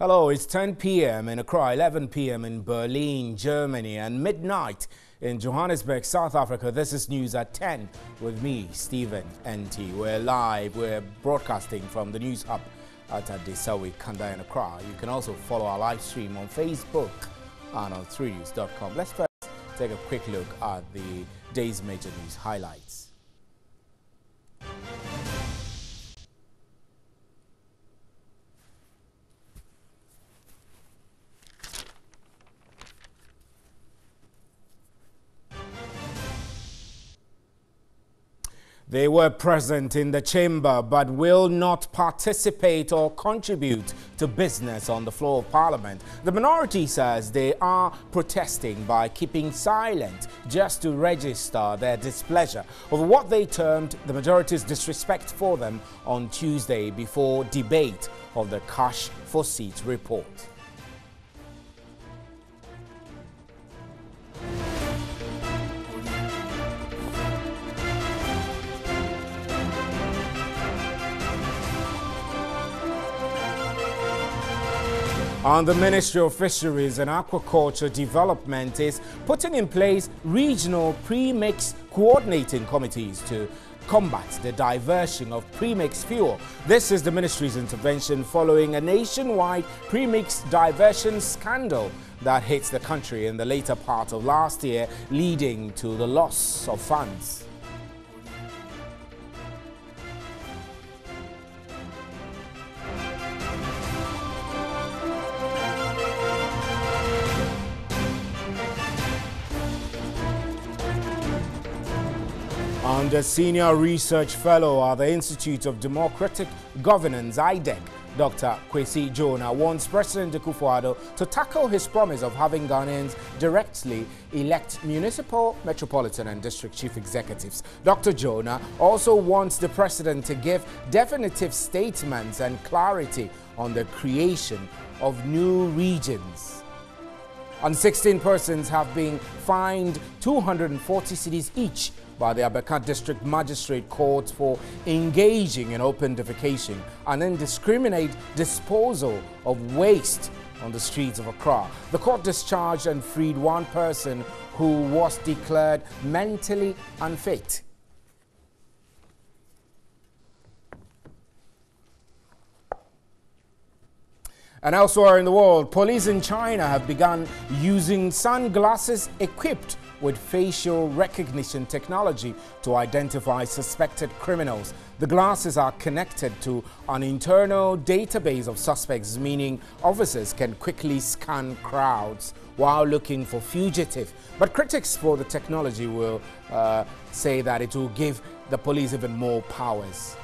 Hello, it's 10 p.m. in Accra, 11 p.m. in Berlin, Germany, and midnight in Johannesburg, South Africa. This is News at 10 with me, Stephen NT. We're live. We're broadcasting from the News Hub at Adesawi Kanda in Accra. You can also follow our live stream on Facebook and on 3news.com. Let's first take a quick look at the day's major news highlights. They were present in the chamber but will not participate or contribute to business on the floor of Parliament. The minority says they are protesting by keeping silent just to register their displeasure over what they termed the majority's disrespect for them on Tuesday before debate of the Cash for Seats report. And the Ministry of Fisheries and Aquaculture Development is putting in place regional pre-mix coordinating committees to combat the diversion of pre-mix fuel. This is the ministry's intervention following a nationwide pre-mix diversion scandal that hit the country in the later part of last year, leading to the loss of funds. And a senior research fellow at the Institute of Democratic Governance, IDEC, Dr. Kwesi Jonah, wants President Akufo-Addo to tackle his promise of having Ghanaians directly elect municipal, metropolitan and district chief executives. Dr. Jonah also wants the president to give definitive statements and clarity on the creation of new regions. And 16 persons have been fined 240 cedis each by the Abeka District Magistrate Court for engaging in open defecation and indiscriminate disposal of waste on the streets of Accra. The court discharged and freed one person who was declared mentally unfit. And elsewhere in the world, police in China have begun using sunglasses equipped with facial recognition technology to identify suspected criminals. The glasses are connected to an internal database of suspects, meaning officers can quickly scan crowds while looking for fugitives. But critics for the technology will say that it will give the police even more powers.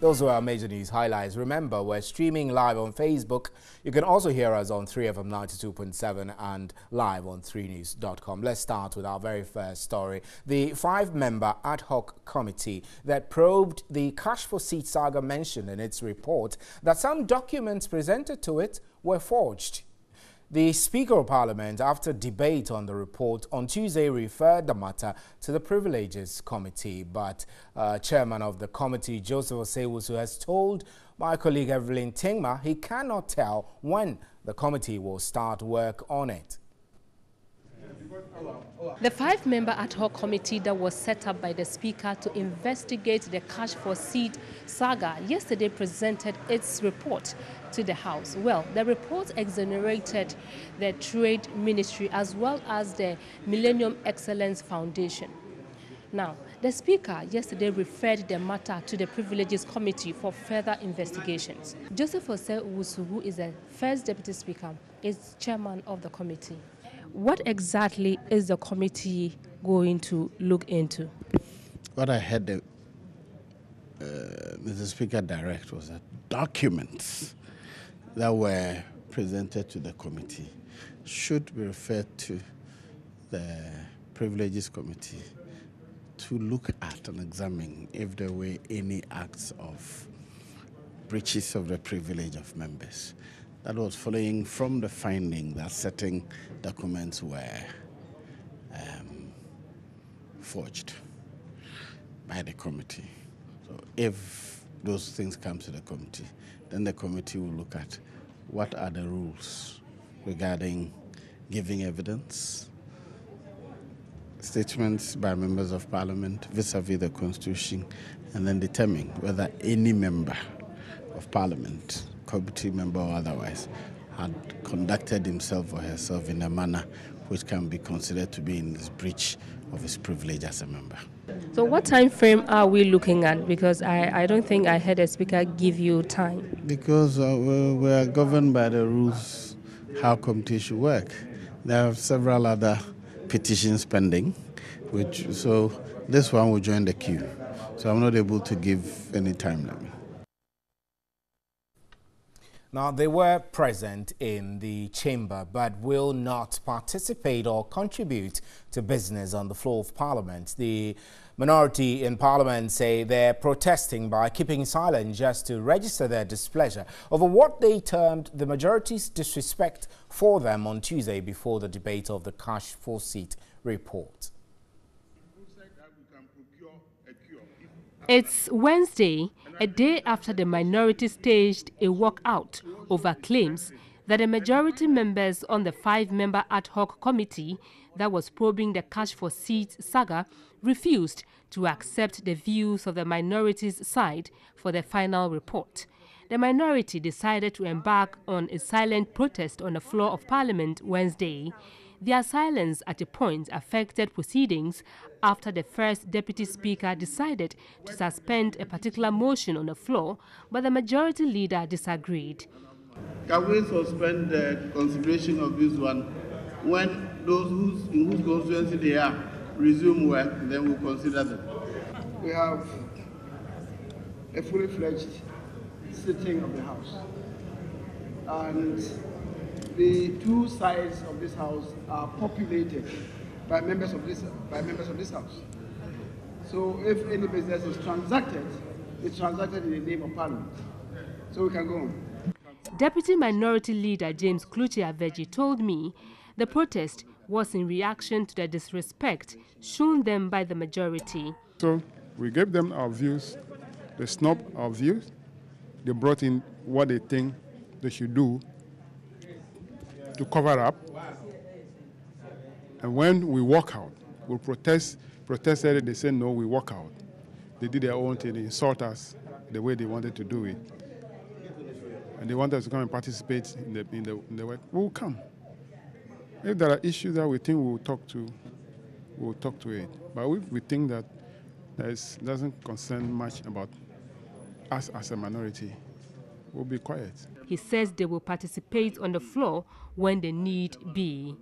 Those were our major news highlights. Remember, we're streaming live on Facebook. You can also hear us on 3FM 92.7 and live on 3news.com. Let's start with our very first story. The 5-member ad hoc committee that probed the Cash for Seats saga mentioned in its report that some documents presented to it were forged. The Speaker of Parliament, after debate on the report on Tuesday, referred the matter to the Privileges Committee. But Chairman of the committee, Joseph Osewusu, has told my colleague Evelyn Tingma he cannot tell when the committee will start work on it. The 5-member ad hoc committee that was set up by the Speaker to investigate the Cash for Seat saga yesterday presented its report to the House. Well, the report exonerated the Trade Ministry as well as the Millennium Excellence Foundation. Now, the Speaker yesterday referred the matter to the Privileges Committee for further investigations. Joseph Osewusu, who is the first Deputy Speaker, is chairman of the committee. What exactly is the committee going to look into? What I heard Mr. Speaker direct was that documents that were presented to the committee should be referred to the Privileges Committee to look at and examine if there were any acts of breaches of the privilege of members. That was following from the finding that certain documents were forged. by the committee. So if those things come to the committee, then the committee will look at what are the rules regarding giving evidence, statements by members of parliament vis-a-vis the constitution, and then determine whether any member of parliament, committee member or otherwise, had conducted himself or herself in a manner which can be considered to be in breach of his privilege as a member. So what time frame are we looking at? Because I don't think I heard a speaker give you time. Because we are governed by the rules how committees should work. There are several other petitions pending, so this one will join the queue. So I'm not able to give any time limit. Now, they were present in the chamber but will not participate or contribute to business on the floor of Parliament. The minority in Parliament say they're protesting by keeping silent just to register their displeasure over what they termed the majority's disrespect for them on Tuesday before the debate of the cash for seat report. It's Wednesday, a day after the minority staged a walkout over claims that the majority members on the 5-member ad hoc committee that was probing the cash for seats saga refused to accept the views of the minority's side for the final report. The minority decided to embark on a silent protest on the floor of Parliament Wednesday. Their silence at a point affected proceedings after the first Deputy Speaker decided to suspend a particular motion on the floor, but the majority leader disagreed. Can we suspend the consideration of this one when those in whose constituency they are resume work, then we'll consider them? We have a fully fledged sitting of the House, and the two sides of this House are populated by members of this House. So if any business is transacted, it's transacted in the name of Parliament. So we can go on. Deputy Minority Leader James Kluchi-Aveji told me the protest was in reaction to the disrespect shown them by the majority. So we gave them our views, they snubbed our views, they brought in what they think they should do to cover up. And when we walk out, we protested, they said no, we walk out. They did their own thing, they insult us the way they wanted to do it. And they want us to come and participate in the work. We'll come. If there are issues that we think we'll talk to it. But if we think that doesn't concern much about us as a minority, we'll be quiet. He says they will participate on the floor when the need be.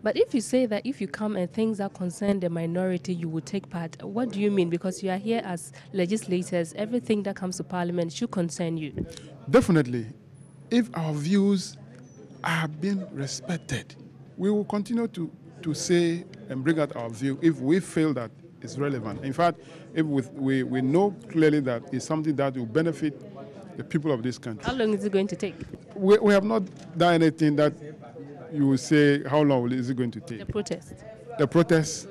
But if you say that if you come and things that concern the minority, you will take part, what do you mean? Because you are here as legislators, everything that comes to Parliament should concern you. Definitely. If our views are being respected, we will continue to say and bring out our view if we feel that it's relevant. In fact, if we know clearly that it's something that will benefit the people of this country. How long is it going to take? We have not done anything that you will say, how long is it going to take? The protest. The protest.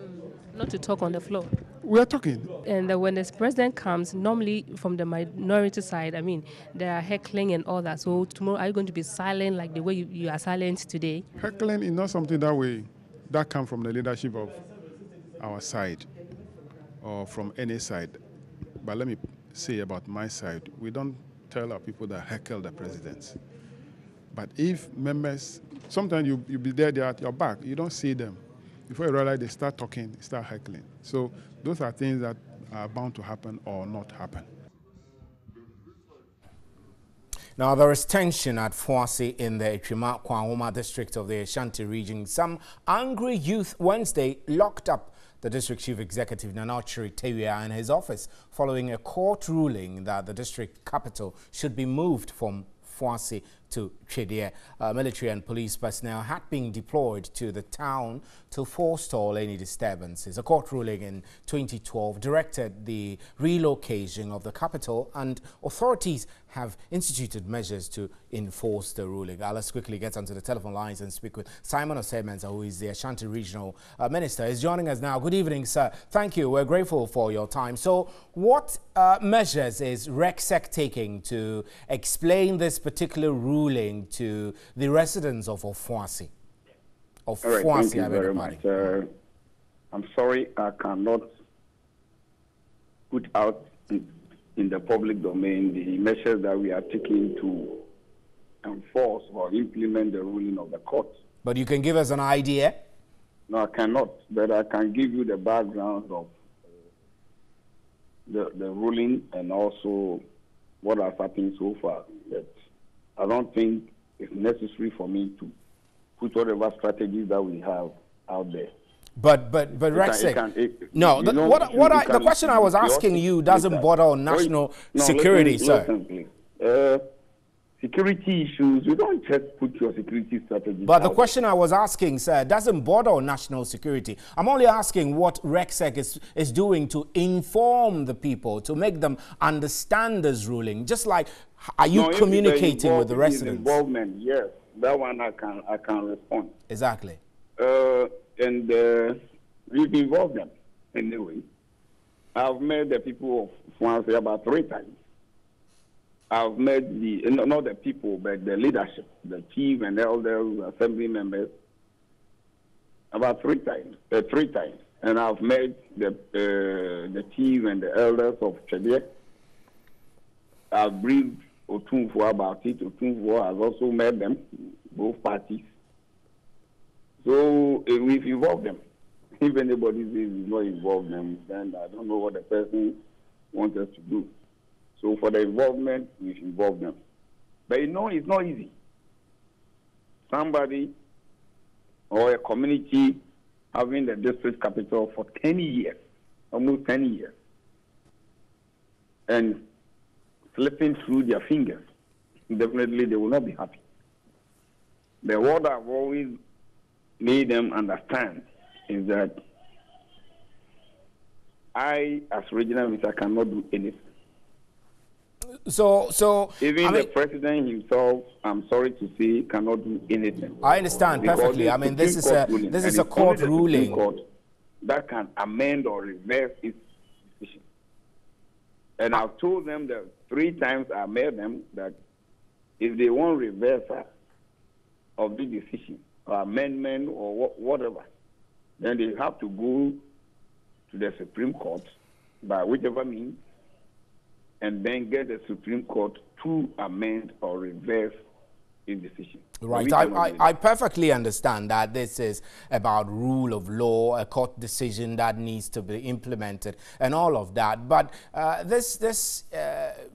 Not to talk on the floor. We are talking. And when the president comes, normally from the minority side, I mean, there are heckling and all that. So tomorrow, are you going to be silent like the way you are silent today? Heckling is not something that comes from the leadership of our side or from any side. But let me say about my side, we don't tell our people that heckle the presidents. But if members, sometimes you'll be there, they're at your back, you don't see them. Before you realize, they start talking, start heckling. So those are things that are bound to happen or not happen. Now, there is tension at Fuasi in the Etrima-Kwahoma district of the Ashanti region. Some angry youth Wednesday locked up the district chief executive Nana Ochiri Tewia in his office following a court ruling that the district capital should be moved from Fuasi to Chedie. Military and police personnel had been deployed to the town to forestall any disturbances. A court ruling in 2012 directed the relocation of the capital, and authorities have instituted measures to enforce the ruling. Let's quickly get onto the telephone lines and speak with Simon Osei-Mensah, who is the Ashanti Regional Minister. He's joining us now. Good evening, sir. Thank you. We're grateful for your time. So what measures is RECSEC taking to explain this particular ruling to the residents of Ofuasi? All right, thank you very much. I'm sorry I cannot put out in the public domain the measures that we are taking to enforce or implement the ruling of the court. But you can give us an idea? No, I cannot, but I can give you the background of the ruling and also what has happened so far. But I don't think it's necessary for me to put whatever strategies that we have out there. But RECSEC, no, the question I was asking you doesn't border on national security, sir. Listen, please. Security issues, you don't just put your security strategy. But the question I was asking, sir, doesn't border on national security. I'm only asking what RECSEC is doing to inform the people, to make them understand this ruling. Just like, are you communicating with the residents? Involvement, yes. That one I can respond. Exactly. And we've involved them anyway. I've met the people of Swansea about 3 times. I've met not the people, but the leadership, the chief and elders, assembly members, about 3 times. And I've met the chief and the elders of Chedie. I've briefed Otunfo about it. Otunfo has also met them, both parties. So we've involved them. If anybody says we've not involved them, then I don't know what the person wants us to do. So for the involvement, we've involved them. But you know, it's not easy. Somebody or a community having the district capital for 10 years, almost 10 years, and slipping through their fingers, definitely they will not be happy. But what I've always made them understand is that I, as regional minister, cannot do anything. So even the president himself, I'm sorry to say, cannot do anything. I understand perfectly. I mean, this is a court ruling court that can amend or reverse its decision. And I've told them that 3 times I made them that if they want reversal of the decision or amendment or whatever, then they have to go to the Supreme Court by whichever means, and then get the Supreme Court to amend or reverse its decision. Right. I perfectly understand that this is about rule of law, a court decision that needs to be implemented and all of that. But this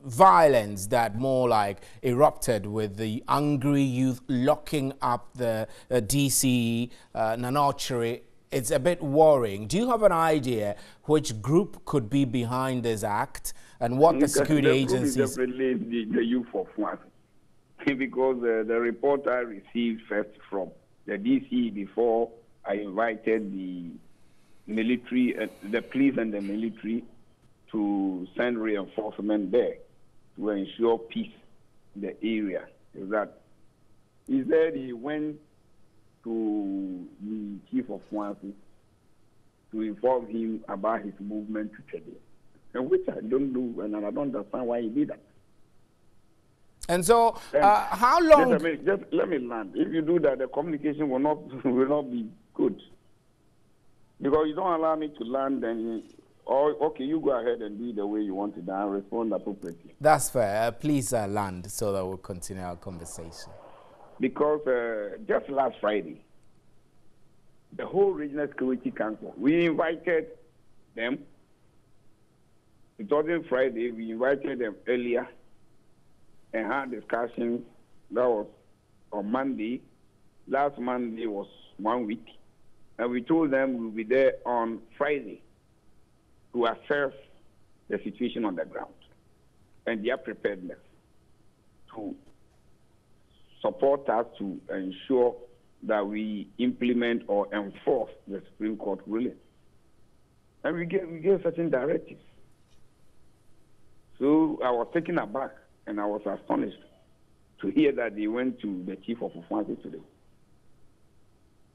violence that more like erupted with the angry youth locking up the DCE, Nanochiri, it's a bit worrying. Do you have an idea which group could be behind this act and what the security agencies... Definitely the youth of Swansea, because the report I received first from the DCE before I invited the military, the police and the military to send reinforcement there to ensure peace in the area. Is that he said he went to the chief of Swansea to inform him about his movement to Chedie, and which I don't do, and I don't understand why he did that. And so, how long? Just let me land. If you do that, the communication will not be good, because you don't allow me to land. Then, okay, you go ahead and do it the way you want it, and I'll respond appropriately. That's fair. Please land so that we'll continue our conversation. Because just last Friday, the whole Regional Security Council, we invited them. It wasn't Friday, we invited them earlier and had discussions. That was on Monday. Last Monday was 1 week. And we told them we'll be there on Friday to assess the situation on the ground and their preparedness to support us to ensure that we implement or enforce the Supreme Court ruling. And we gave certain directives. So I was taken aback and I was astonished to hear that they went to the chief of Ofuase today.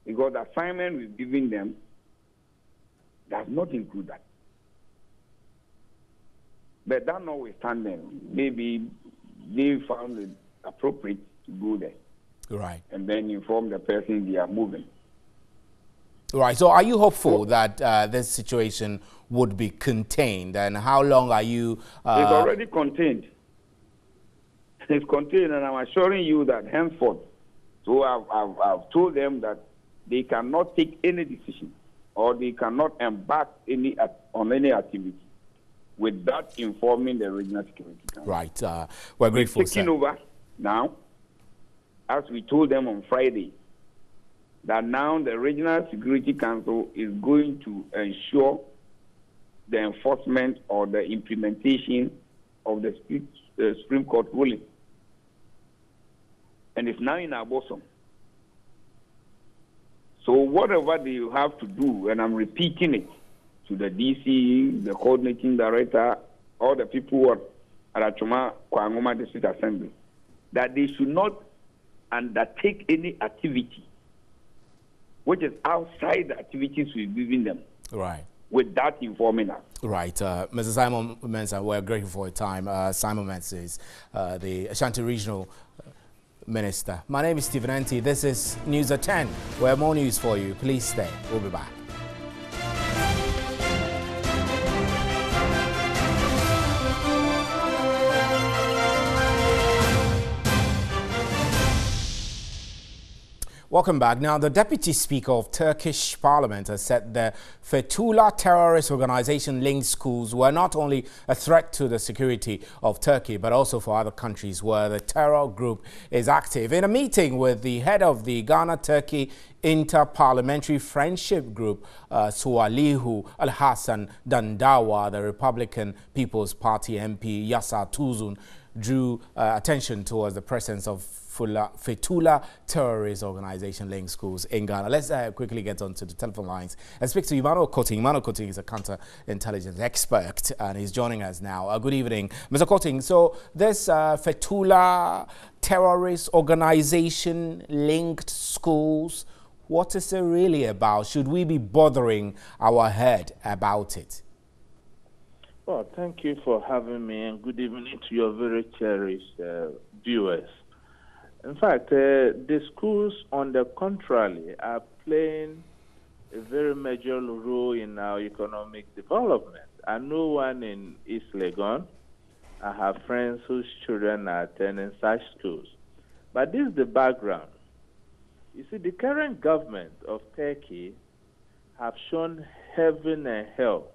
Because the assignment we've given them does not include that. But that notwithstanding, maybe they found it appropriate to go there. Right. And then inform the person they are moving. Right. So are you hopeful that this situation would be contained? And how long are you... It's already contained. It's contained, and I'm assuring you that henceforth, so I've told them that they cannot take any decision or they cannot embark on any activity without informing the Regional Security Council. Right. We're grateful, We're taking over now, as we told them on Friday, that now the Regional Security Council is going to ensure the enforcement or the implementation of the Supreme Court ruling. And it's now in our bosom. So whatever they have to do, and I'm repeating it to the DC, the coordinating director, all the people at Achuma Kwangoma District Assembly, that they should not undertake any activity which is outside the activities we've given them. Right. Without informing us. Right. Mr. Simon Mensah, we're grateful for your time. Simon Mensah is the Ashanti Regional Minister. My name is Stephen Enti. This is News at 10. We have more news for you. Please stay. We'll be back. Welcome back. Now, the Deputy Speaker of Turkish Parliament has said the Fethullah terrorist organization linked schools were not only a threat to the security of Turkey, but also for other countries where the terror group is active. In a meeting with the head of the Ghana-Turkey Inter-Parliamentary Friendship Group, Sualihu Al-Hassan Dandawa, the Republican People's Party MP Yasa Tuzun, drew attention towards the presence of Fethullah terrorist organization linked schools in Ghana. Let's quickly get onto the telephone lines and speak to Emmanuel Koting. Emmanuel Koting is a counterintelligence expert and he's joining us now. Good evening, Mr. Koting. So this Fethullah terrorist organization linked schools, what is it really about? Should we be bothering our head about it? Well, thank you for having me, and good evening to your very cherished viewers. In fact, the schools, on the contrary, are playing a very major role in our economic development. I know one in East Legon. I have friends whose children are attending such schools. But this is the background. You see, the current government of Turkey have shown heaven and hell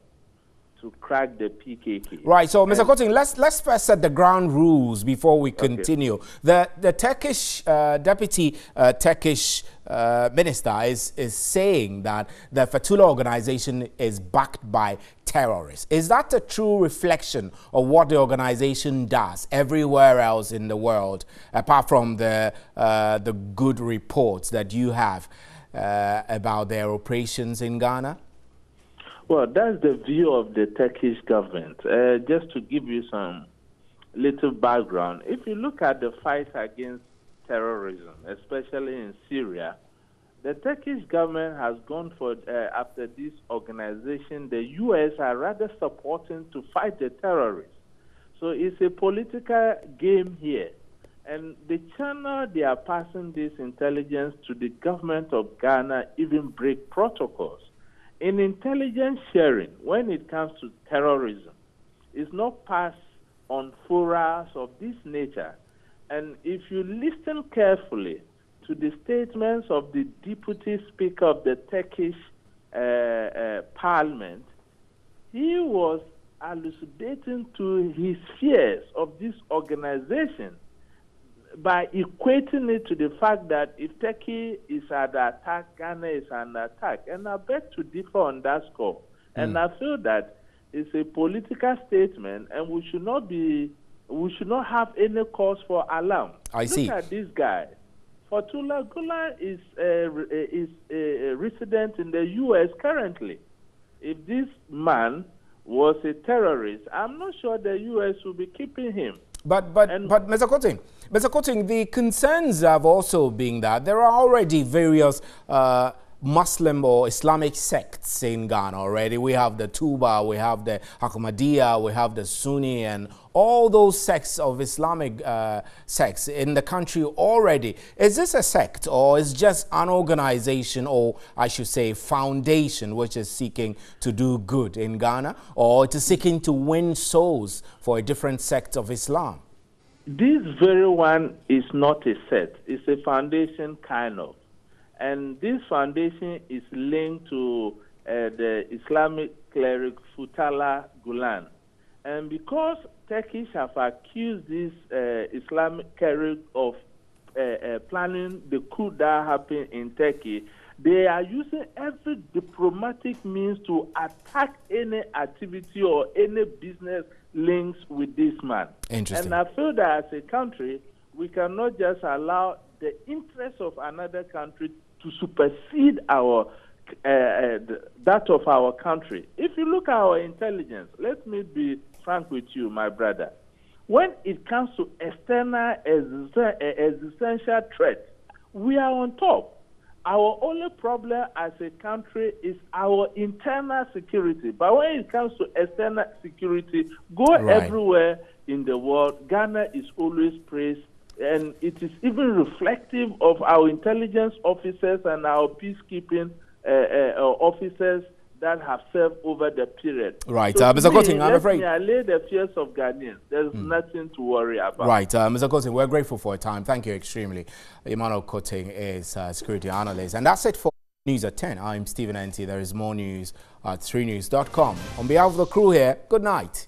to crack the PKK. Right. So, Mr. Koting, let's first set the ground rules before we continue. Okay. The Turkish deputy Turkish minister is saying that the Fethullah organization is backed by terrorists. Is that a true reflection of what the organization does everywhere else in the world, apart from the good reports that you have about their operations in Ghana? Well, that's the view of the Turkish government. Just to give you some little background, if you look at the fight against terrorism, especially in Syria, the Turkish government has gone for, after this organization, the U.S. are rather supporting to fight the terrorists. So it's a political game here. And the channel they are passing this intelligence to the government of Ghana even break protocols. In intelligence sharing, when it comes to terrorism, it's not passed on forums of this nature. And if you listen carefully to the statements of the Deputy Speaker of the Turkish Parliament, he was elucidating to his fears of this organization by equating it to the fact that if Turkey is under attack, Ghana is under attack. And I beg to differ on that score. And I feel that it's a political statement, and we should not have any cause for alarm. I see. Look at this guy. Fethullah Gulen is a resident in the U.S. currently. If this man was a terrorist, I'm not sure the U.S. will be keeping him. But Mr. Korting, the concerns have also been that there are already various Muslim or Islamic sects in Ghana already. We have the Tuba, we have the Ahmadiyya, we have the Sunni, and all those sects of Islamic sects in the country already. Is this a sect, or is just an organization, or I should say foundation, which is seeking to do good in Ghana, or it is seeking to win souls for a different sect of Islam? This very one is not a sect. It's a foundation kind of. And this foundation is linked to the Islamic cleric Fethullah Gulen. And because Turkish have accused this Islamic cleric of planning the coup that happened in Turkey, they are using every diplomatic means to attack any activity or any business links with this man. Interesting. And I feel that as a country, we cannot just allow the interests of another country to supersede our that of our country. If you look at our intelligence, let me be frank with you, my brother. When it comes to external existential threats, we are on top. Our only problem as a country is our internal security. But when it comes to external security, go everywhere in the world. Ghana is always praised. And it is even reflective of our intelligence officers and our peacekeeping officers that have served over the period. Right, so Mr. Korting, I'm afraid. I allay the fears of Ghanaians. There's nothing to worry about. Right, Mr. Korting, we're grateful for your time. Thank you extremely. Emmanuel Korting is a security analyst. And that's it for News at 10. I'm Stephen Enti. There is more news at 3news.com. On behalf of the crew here, good night.